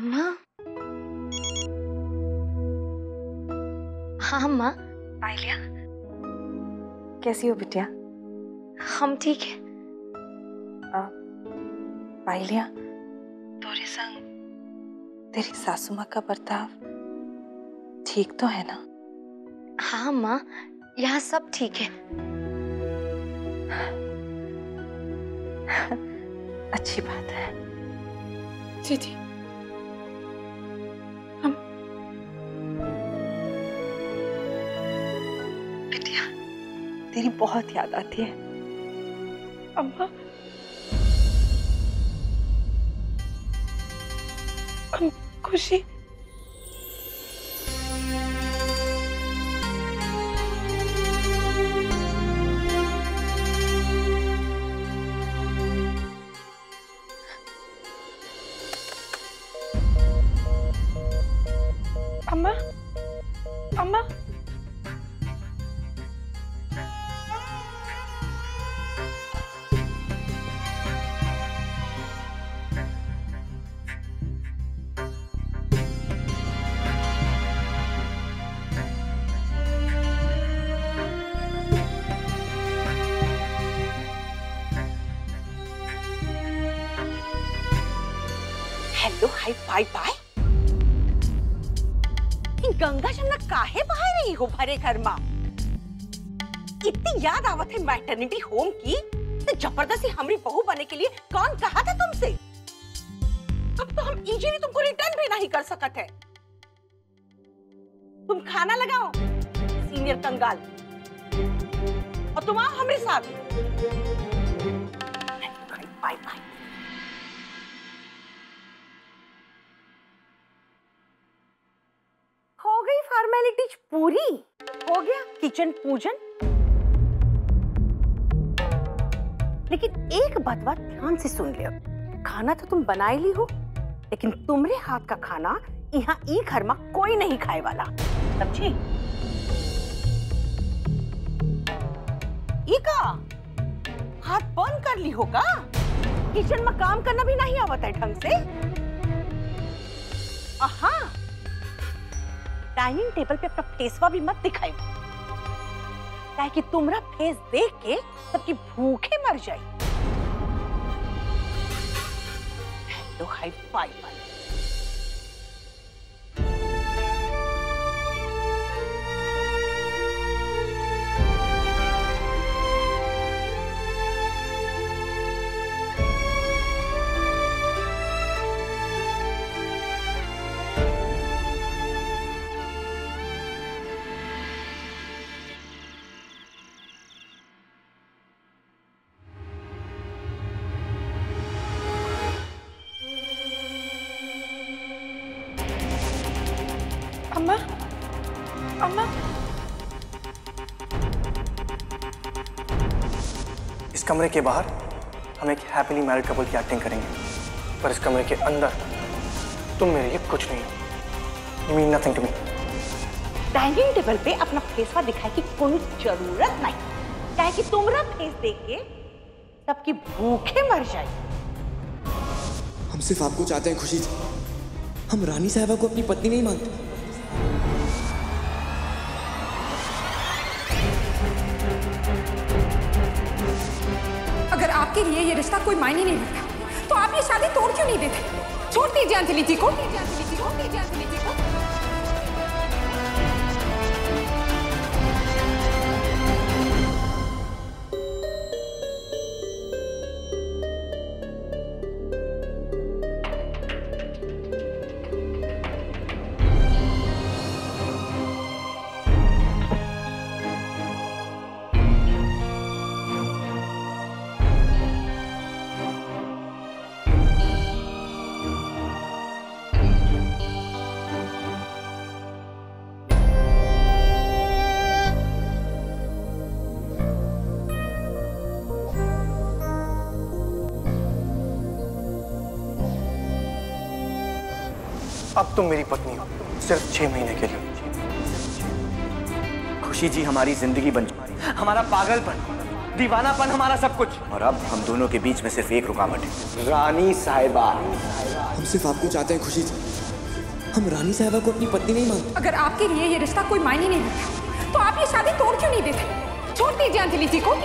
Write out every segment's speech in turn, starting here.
अम्मा। हाँ अम्मा। पायलिया, कैसी हो बिटिया? हम ठीक है। पायलिया, तोरे संग तेरी सासू माँ का बर्ताव ठीक तो है ना? हाँ अम्मा, यहाँ सब ठीक है। अच्छी बात है। जी हम बिटिया, तेरी बहुत याद आती है। अम्मा, खुशी अम्मा, अम्मा, hello, hi bye bye. Ganga Jamuna काहे बहा रही हो भरे घर में? इतनी याद आवत है मैटरनिटी होम की तो जबरदस्ती हमारी बहू बने के लिए कौन कहा था तुमसे? अब तो हम इजीली तुमको रिटर्न भी नहीं कर सकते हैं। तुम खाना लगाओ सीनियर कंगाल, और तुम आओ हमारे साथ। Bye bye. हो गई फॉर्मेलिटीज पूरी, हो गया किचन पूजन। लेकिन एक बात ध्यान से सुन लियो, खाना तो तुम बना ली हो, लेकिन तुम्हारे हाथ का खाना यहाँ ई घर में कोई नहीं खाए वाला, समझी? ई का हाथ बंद कर ली होगा? किचन में काम करना भी नहीं आवता है ढंग से। आहा, डाइनिंग टेबल पे अपना फेसवा भी मत दिखाई, ताकि तुम्हारा फेस देख के सबकी भूखे मर जाए। Hello, hi bye bye. अम्मा, अम्मा, इस कमरे के बाहर हम एक हैप्पीली मैरिड कपल की एक्टिंग करेंगे, पर इस कमरे के अंदर तुम मेरे लिए कुछ नहीं हो। You mean nothing to me. Dining table पे अपना फेसवा दिखाए की कोई जरूरत नहीं, क्या कि तुम्हारा फेस देख के सबकी भूखे मर जाए। हम सिर्फ आपको चाहते हैं खुशी जी। हम रानी साहबा को अपनी पत्नी नहीं मानते। अगर आपके लिए ये रिश्ता कोई मायने नहीं रखता तो आप ये शादी तोड़ क्यों नहीं देते? छोड़ दीजिए अंजलि जी को। अब तुम मेरी पत्नी हो, सिर्फ 6 महीने के लिए। खुशी जी हमारी जिंदगी बन चुकी, हमारा पागलपन, दीवानापन, हमारा सब कुछ, और अब हम दोनों के बीच में सिर्फ एक रुकावट है, रानी साहिबा। हम सिर्फ आपको चाहते हैं खुशी जी। हम रानी साहबा को अपनी पत्नी नहीं मानते। अगर आपके लिए ये रिश्ता कोई मायने नहीं रखता तो आप ये शादी तोड़ क्यों नहीं देते? छोड़ दीजिए अंजलि जी को।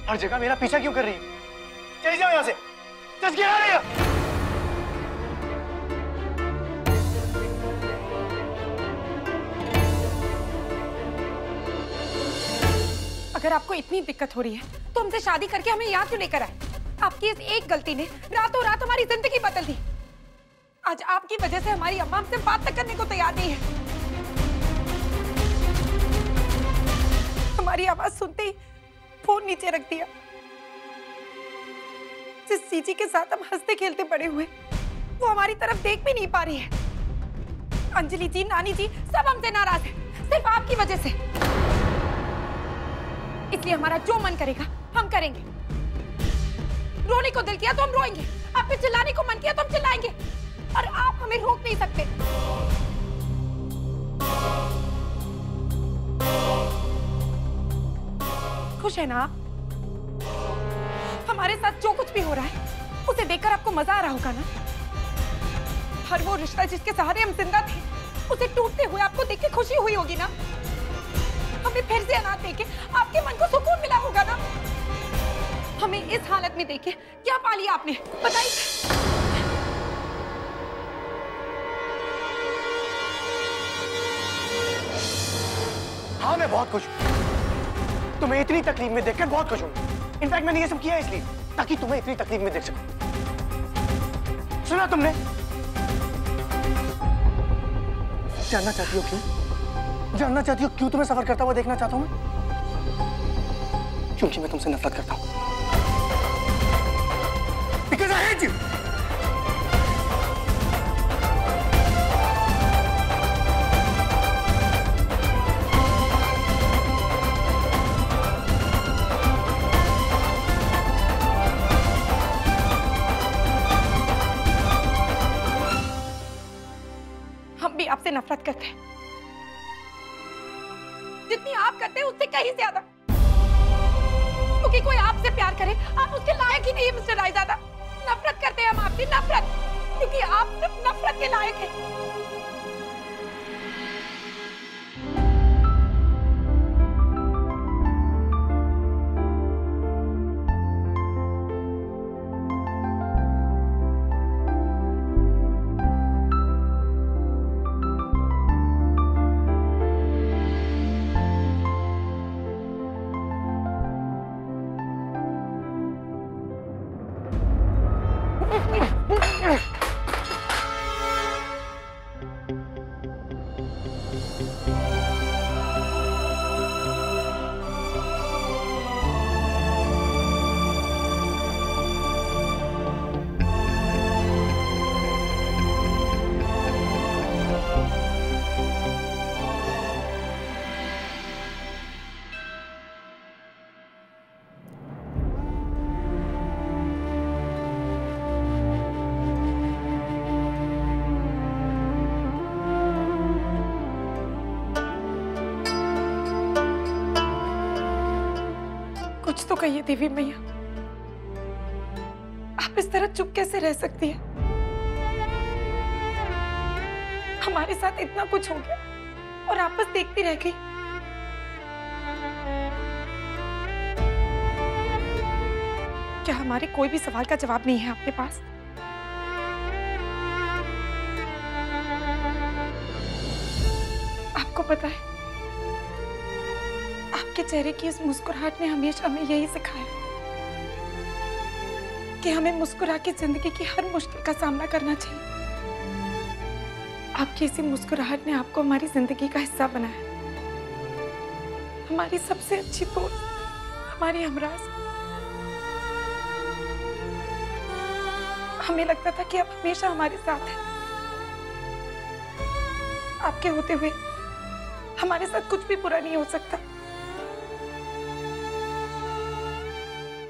हर जगह मेरा पीछा क्यों कर रही है? चली जाओ यहां से। Just get out of here. अगर आपको इतनी दिक्कत हो रही है तो हमसे शादी करके हमें यहाँ क्यों लेकर आए? आपकी इस एक गलती ने रातों रात हमारी जिंदगी बदल दी। आज आपकी वजह से हमारी अम्मा हमसे बात तक करने को तैयार नहीं है। हमारी आवाज सुनते ही फोन नीचे रख दिया। जिस सीजी के साथ हम हंसते खेलते बड़े हुए वो हमारी तरफ देख भी नहीं पा रही है। अंजलि जी, नानी जी सब हमसे नाराज है, सिर्फ आपकी वजह से। इसलिए हमारा जो मन करेगा हम करेंगे। रोने को दिल किया तो हम रोएंगे, आप पे चिल्लाने को मन किया तो हम चिल्लाएंगे, और आप हमें रोक नहीं सकते। खुश है ना आप? हमारे साथ जो कुछ भी हो रहा है उसे देखकर आपको मजा आ रहा होगा ना? हर वो रिश्ता जिसके सहारे हम जिंदा थे उसे टूटते हुए आपको देख के खुशी हुई होगी ना? हमें फिर से अनाथ देखे आपके मन को सुकून मिला होगा ना? हमें इस हालत में देखे क्या पा लिया आपने, बताइए। हाँ, मैं बहुत खुश हूँ। तुम्हें इतनी तकलीफ में देखकर बहुत खुश हूँ। इनफैक्ट मैंने ये सब किया इसलिए ताकि तुम्हें इतनी तकलीफ में देख सकूं। सुना तुमने? जानना चाहती हो क्यों? जानना चाहती हो क्यों तुम्हें सफर करता हुआ देखना चाहता हूं मैं? क्योंकि मैं तुमसे नफरत करता हूं। Because I hate you. हम भी आपसे नफरत करते हैं, जितनी आप करते हैं उससे कहीं ज्यादा। क्योंकि कोई आपसे प्यार करे आप उसके लायक ही नहीं है मिस्टर रायजादा। नफरत करते हैं हम आपसे, नफरत, क्योंकि आप सिर्फ नफरत के लायक हैं। कुछ तो कहिए देवी मैया, आप इस तरह चुप कैसे रह सकती हैं? हमारे साथ इतना कुछ हो गया और आप बस देखती रह गई। क्या हमारे कोई भी सवाल का जवाब नहीं है आपके पास? आपको पता है, आपके चेहरे की इस मुस्कुराहट ने हमेशा हमें यही सिखाया कि हमें मुस्कुरा के जिंदगी की हर मुश्किल का सामना करना चाहिए। आपकी इसी मुस्कुराहट ने आपको हमारी जिंदगी का हिस्सा बनाया, हमारी सबसे अच्छी दोस्त, हमारी हमराज। हमें लगता था कि आप हमेशा हमारे साथ हैं। आपके होते हुए हमारे साथ कुछ भी बुरा नहीं हो सकता।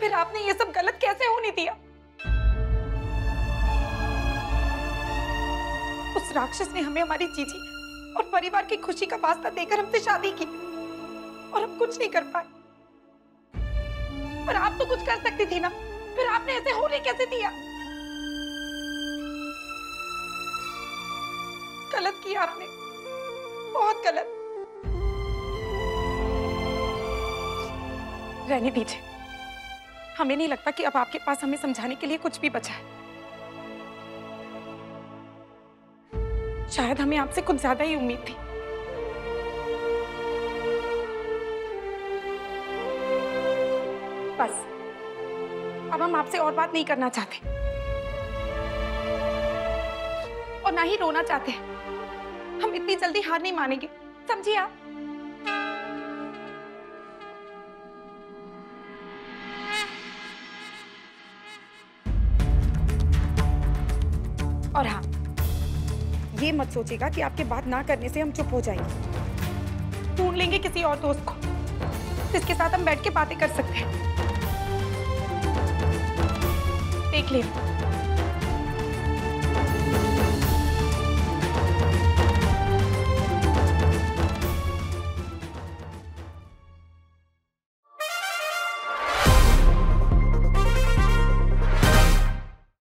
फिर आपने ये सब गलत कैसे होने दिया? उस राक्षस ने हमें हमारी जीजी और परिवार की खुशी का वास्ता देकर हमसे शादी की और हम कुछ नहीं कर पाए। पर आप तो कुछ कर सकती थी ना, फिर आपने ऐसे होने कैसे दिया? गलत किया आपने, बहुत गलत। रहने दीजिए, हमें नहीं लगता कि अब आपके पास हमें समझाने के लिए कुछ भी बचा है। शायद हमें आपसे कुछ ज्यादा ही उम्मीद थी। बस अब हम आपसे और बात नहीं करना चाहते और ना ही रोना चाहते हैं। हम इतनी जल्दी हार नहीं मानेंगे, समझिए आप। और हाँ, ये मत सोचिएगा कि आपके बात ना करने से हम चुप हो जाएंगे। ढूंढ लेंगे किसी और दोस्त को जिसके साथ हम बैठ के बातें कर सकते हैं। देख ले,